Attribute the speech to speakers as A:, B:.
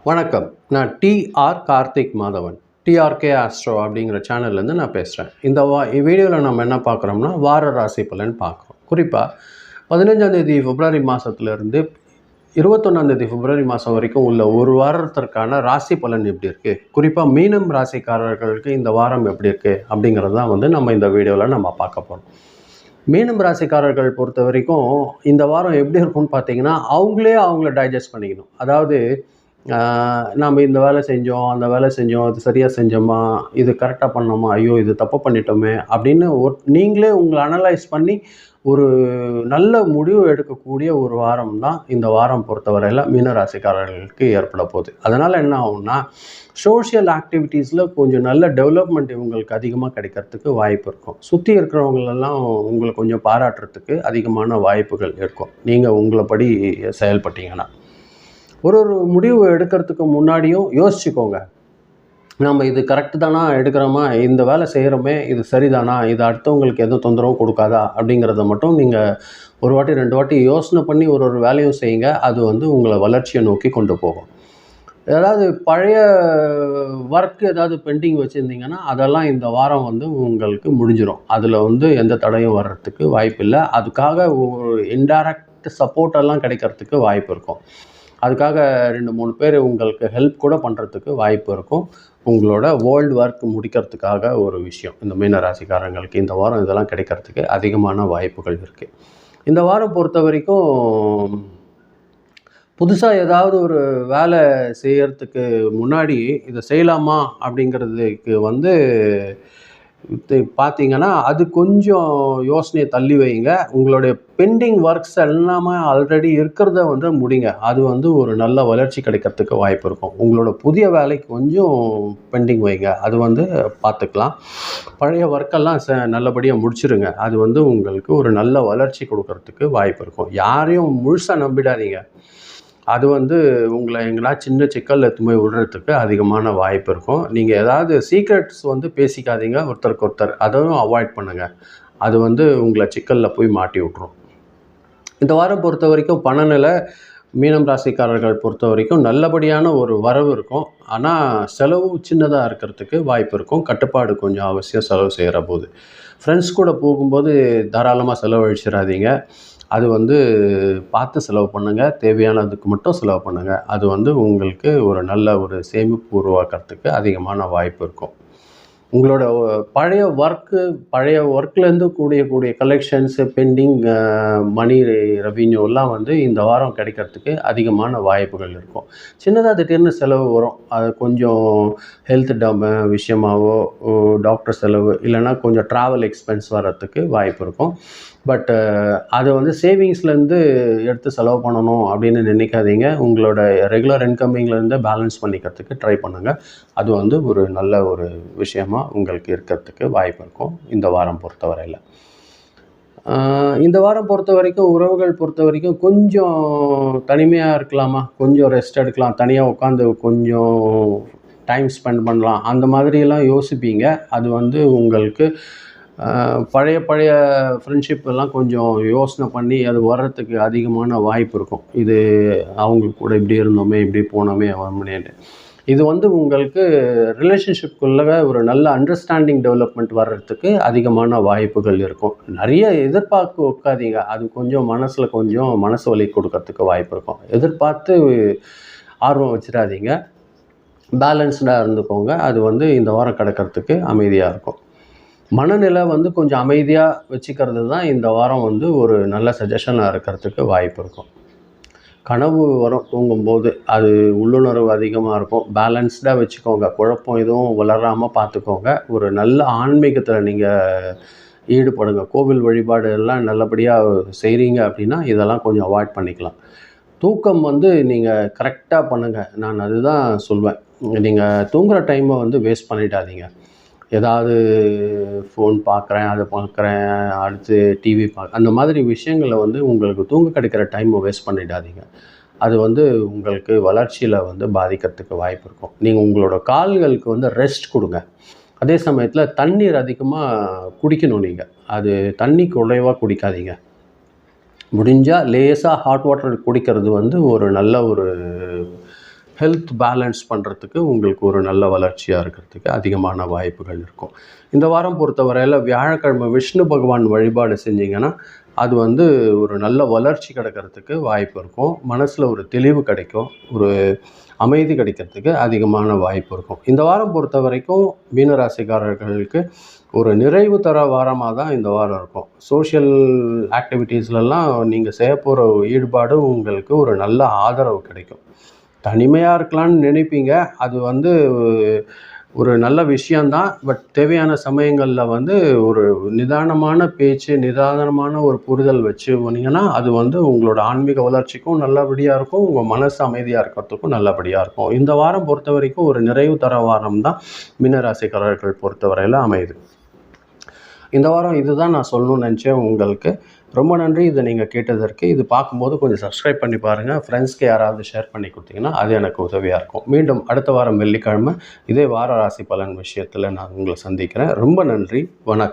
A: வணக்கம். நான் TR Karthik Madhavan. TRK Astro அப்படிங்கிற சேனல்லேருந்து நான் பேசுகிறேன். இந்த வீடியோவில் நம்ம என்ன பார்க்குறோம்னா, வார ராசி பலன் பார்க்குறோம். குறிப்பாக 15ஆம் தேதி பிப்ரவரி மாதத்துலேருந்து 21ஆம் தேதி பிப்ரவரி மாதம் வரைக்கும் உள்ள ஒரு வாரத்திற்கான ராசி பலன் எப்படி இருக்குது, குறிப்பாக மீனம் ராசிக்காரர்களுக்கு இந்த வாரம் எப்படி இருக்குது அப்படிங்கிறது தான் நம்ம இந்த வீடியோவில் நம்ம பார்க்க போகிறோம். மீனம் ராசிக்காரர்கள் பொறுத்த வரைக்கும் இந்த வாரம் எப்படி இருக்கும்னு பார்த்தீங்கன்னா, அவங்கள டைஜஸ்ட் பண்ணிக்கணும். அதாவது நாம் இந்த வேலை செஞ்சோம், அந்த வேலை செஞ்சோம், இது சரியாக செஞ்சோமா, இது கரெக்டாக பண்ணோமா, ஐயோ இது தப்பு பண்ணிட்டோமே அப்படின்னு நீங்களே உங்களை அனலைஸ் பண்ணி ஒரு நல்ல முடிவு எடுக்கக்கூடிய ஒரு வாரம் தான் இந்த வாரம் பொறுத்தவரையில் மீனராசிக்காரர்களுக்கு ஏற்பட போகுது. அதனால் என்ன ஆகும்னா, சோஷியல் ஆக்டிவிட்டீஸில் கொஞ்சம் நல்ல டெவலப்மெண்ட் இவங்களுக்கு அதிகமாக கிடைக்கிறதுக்கு வாய்ப்பு இருக்கும். சுற்றி இருக்கிறவங்களெல்லாம் உங்களை கொஞ்சம் பாராட்டுறதுக்கு அதிகமான வாய்ப்புகள் இருக்கும், நீங்கள் உங்களை படி செயல்பட்டீங்கன்னா. ஒரு முடிவு எடுக்கிறதுக்கு முன்னாடியும் யோசிச்சுக்கோங்க, நம்ம இது கரெக்டு தானா எடுக்கிறோமா, இந்த வேலை செய்கிறோமே இது சரிதானா, இது அடுத்தவங்களுக்கு எதுவும் தொந்தரவும் கொடுக்காதா அப்படிங்கிறத மட்டும் நீங்கள் ஒரு வாட்டி 2 வாட்டி யோசனை பண்ணி ஒரு வேலையும் செய்யுங்க. அது உங்களை வளர்ச்சியை நோக்கி கொண்டு போகும். ஏதாவது பழைய ஒர்க் ஏதாவது பெண்டிங் வச்சுருந்தீங்கன்னா அதெல்லாம் இந்த வாரம் உங்களுக்கு முடிஞ்சிடும். அதில் எந்த தடையும் வர்றதுக்கு வாய்ப்பு இல்லை. அதுக்காக ஒரு இன்டைரக்ட் சப்போர்ட்டெல்லாம் கிடைக்கிறதுக்கு வாய்ப்பு இருக்கும். அதுக்காக 2-3 பேர் உங்களுக்கு ஹெல்ப் கூட பண்ணுறதுக்கு வாய்ப்பு இருக்கும். உங்களோட வேர்ல்டு ஒர்க் முடிக்கிறதுக்காக ஒரு விஷயம் இந்த மீனராசிக்காரங்களுக்கு இந்த வாரம் இதெல்லாம் கிடைக்கிறதுக்கு அதிகமான வாய்ப்புகள் இருக்குது. இந்த வாரம் பொறுத்த வரைக்கும் புதுசாக ஏதாவது ஒரு வேலை செய்கிறதுக்கு முன்னாடி இதை செய்யலாமா அப்படிங்கிறதுக்கு பார்த்தீங்கன்னா அது கொஞ்சம் யோசனையை தள்ளி வைங்க. உங்களுடைய பெண்டிங் ஒர்க்ஸ் எல்லாமே ஆல்ரெடி இருக்கிறத முடிங்க. அது ஒரு நல்ல வளர்ச்சி கிடைக்கிறதுக்கு வாய்ப்பு இருக்கும். உங்களோட புதிய வேலைக்கு கொஞ்சம் பெண்டிங் வைங்க, அது பார்த்துக்கலாம். பழைய ஒர்க்கெல்லாம் நல்லபடியாக முடிச்சிருங்க. அது உங்களுக்கு ஒரு நல்ல வளர்ச்சி கொடுக்கறதுக்கு வாய்ப்பு இருக்கும். யாரையும் முழுசாக நம்பிடாதீங்க. அது உங்களை எங்கன்னா சின்ன சிக்கல் எடுத்து போய் விடுறதுக்கு அதிகமான வாய்ப்பு இருக்கும். நீங்கள் ஏதாவது சீக்ரெட்ஸ் பேசிக்காதீங்க ஒருத்தருக்கு ஒருத்தர், அதுவும் அவாய்ட் பண்ணுங்கள். அது உங்களை சிக்கலில் போய் மாட்டி விட்ரும். இந்த வாரம் பொறுத்த வரைக்கும் பணநிலை மீனம் ராசிக்காரர்கள் பொறுத்த வரைக்கும் நல்லபடியான ஒரு வரவு இருக்கும். ஆனால் செலவு சின்னதாக இருக்கிறதுக்கு வாய்ப்பு இருக்கும். கட்டுப்பாடு கொஞ்சம் அவசியம் செலவு செய்கிற போது. ஃப்ரெண்ட்ஸ் கூட போகும்போது தாராளமாக செலவழிச்சிடாதீங்க. அது பார்த்து செலவு பண்ணுங்கள். தேவையானதுக்கு மட்டும் செலவு பண்ணுங்கள். அது உங்களுக்கு ஒரு நல்ல ஒரு சேமிப்பு உருவாக்குறதுக்கு அதிகமான வாய்ப்பு இருக்கும். உங்களோட பழைய ஒர்க்லேருந்து கூடிய கலெக்ஷன்ஸு, பெண்டிங் மணி ரெவென்யூலாம் இந்த வாரம் கிடைக்கிறதுக்கு அதிகமான வாய்ப்புகள் இருக்கும். சின்னதாக திடீர்னு செலவு வரும். அது கொஞ்சம் ஹெல்த் விஷயமாவோ, டாக்டர் செலவு, இல்லைனா கொஞ்சம் ட்ராவல் எக்ஸ்பென்ஸ் வர்றதுக்கு வாய்ப்பு இருக்கும். பட் அதை சேவிங்ஸ்லேருந்து எடுத்து செலவு பண்ணணும் அப்படின்னு நினைக்காதீங்க. உங்களோட ரெகுலர் இன்கமிங்லேருந்து பேலன்ஸ் பண்ணிக்கிறதுக்கு ட்ரை பண்ணுங்கள். அது ஒரு நல்ல ஒரு விஷயமாக உங்களுக்கு இருக்கிறதுக்கு வாய்ப்பு இருக்கும் இந்த வாரம் பொறுத்தவரையில். இந்த வாரம் பொறுத்த வரைக்கும் உறவுகள் பொறுத்த வரைக்கும் கொஞ்சம் தனிமையாக இருக்கலாமா, கொஞ்சம் ரெஸ்ட் எடுக்கலாம், தனியாக உட்காந்து கொஞ்சம் டைம் ஸ்பெண்ட் பண்ணலாம், அந்த மாதிரியெல்லாம் யோசிப்பீங்க. அது உங்களுக்கு பழைய ஃப்ரெண்ட்ஷிப் எல்லாம் கொஞ்சம் யோசனை பண்ணி அது வர்றதுக்கு அதிகமான வாய்ப்பு இருக்கும். இது அவங்க கூட இப்படி இருந்தோமே, இப்படி போனோமே அப்படின்ட்டு. இது உங்களுக்கு ரிலேஷன்ஷிப்புக்குள்ளே ஒரு நல்ல அண்டர்ஸ்டாண்டிங் டெவலப்மெண்ட் வர்றதுக்கு அதிகமான வாய்ப்புகள் இருக்கும். நிறைய எதிர்பார்க்க வைக்காதீங்க. அது கொஞ்சம் மனசு வலி கொடுக்கறதுக்கு வாய்ப்பு இருக்கும். எதிர்பார்த்து ஆர்வம் வச்சிடாதீங்க. பேலன்ஸ்டாக இருந்துக்கோங்க. அது இந்த வாரம் கிடக்கிறதுக்கு அமைதியாக இருக்கும். மனநிலை கொஞ்சம் அமைதியாக வச்சுக்கிறது தான் இந்த வாரம் ஒரு நல்ல சஜஷனாக இருக்கிறதுக்கு வாய்ப்பு இருக்கும். கனவு வரும் தூங்கும்போது, அது உள்ளுணர்வு அதிகமாக இருக்கும். பேலன்ஸ்டாக வச்சுக்கோங்க. குழப்பம் எதுவும் வளராமல் பார்த்துக்கோங்க. ஒரு நல்ல ஆன்மீகத்தில் நீங்கள் ஈடுபடுங்க. கோவில் வழிபாடு எல்லாம் நல்லபடியாக செய்கிறீங்க அப்படின்னா இதெல்லாம் கொஞ்சம் அவாய்ட் பண்ணிக்கலாம். தூக்கம் நீங்கள் கரெக்டாக பண்ணுங்கள். நான் அதுதான் சொல்வேன். நீங்கள் தூங்குகிற டைமை வேஸ்ட் பண்ணிடாதீங்க. ஏதாவது ஃபோன் பார்க்குறேன், அதை பார்க்குறேன், அடுத்து டிவி அந்த மாதிரி விஷயங்களை உங்களுக்கு தூங்க கிடைக்கிற டைமை வேஸ்ட் பண்ணிடாதீங்க. அது உங்களுக்கு வளர்ச்சியில் பாதிக்கிறதுக்கு வாய்ப்பு இருக்கும். நீங்கள் உங்களோட கால்களுக்கு ரெஸ்ட் கொடுங்க. அதே சமயத்தில் தண்ணீர் அதிகமாக குடிக்கணும். நீங்கள் அது தண்ணி குறைவாக குடிக்காதீங்க. முடிஞ்சால் லேசாக ஹாட் வாட்டர் குடிக்கிறது ஒரு நல்ல ஒரு ஹெல்த் பேலன்ஸ் பண்ணுறதுக்கு உங்களுக்கு ஒரு நல்ல வளர்ச்சியாக இருக்கிறதுக்கு அதிகமான வாய்ப்புகள் இருக்கும். இந்த வாரம் பொறுத்தவரையில் வியாழக்கிழமை விஷ்ணு பகவான் வழிபாடு செஞ்சிங்கன்னா அது வந்து ஒரு நல்ல வளர்ச்சி கிடைக்கிறதுக்கு வாய்ப்பு இருக்கும். மனசில் ஒரு தெளிவு கிடைக்கும், ஒரு அமைதி கிடைக்கிறதுக்கு அதிகமான வாய்ப்பு இருக்கும். இந்த வாரம் பொறுத்த வரைக்கும் மீனராசிக்காரர்களுக்கு ஒரு நிறைவு தர வாரமாக தான் இந்த வாரம் இருக்கும். சோஷியல் ஆக்டிவிட்டீஸ்லலாம் நீங்கள் செய்ய போகிற ஈடுபாடு உங்களுக்கு ஒரு நல்ல ஆதரவு கிடைக்கும். தனிமையாக இருக்கலாம்னு நினைப்பீங்க, அது வந்து ஒரு நல்ல விஷயந்தான். பட் தேவையான சமயங்களில் வந்து ஒரு நிதானமான பேச்சு, நிதானமான ஒரு புரிதல் வச்சு போனீங்கன்னா அது வந்து உங்களோட ஆன்மீக வளர்ச்சிக்கும் நல்லபடியாக இருக்கும், உங்கள் மனசு அமைதியாக இருக்கிறதுக்கும் நல்லபடியாக இருக்கும். இந்த வாரம் பொறுத்த வரைக்கும் ஒரு நிறைவு தர வாரம் தான் மீனராசிக்காரர்கள் பொறுத்தவரையில் அமையுது. இந்த வாரம் இதுதான் நான் சொல்லணும்னு நினச்சேன் உங்களுக்கு. ரொம்ப நன்றி இதை நீங்கள் கேட்டதற்கு. இது பார்க்கும்போது கொஞ்சம் சப்ஸ்கிரைப் பண்ணி பாருங்கள். ஃப்ரெண்ட்ஸ்க்கு யாராவது ஷேர் பண்ணி கொடுத்தீங்கன்னா அது எனக்கு உதவியாக இருக்கும். மீண்டும் அடுத்த வாரம் வெள்ளிக்கிழமை இதே வார ராசி பலன் விஷயத்தில் நான் உங்களை சந்திக்கிறேன். ரொம்ப நன்றி. வணக்கம்.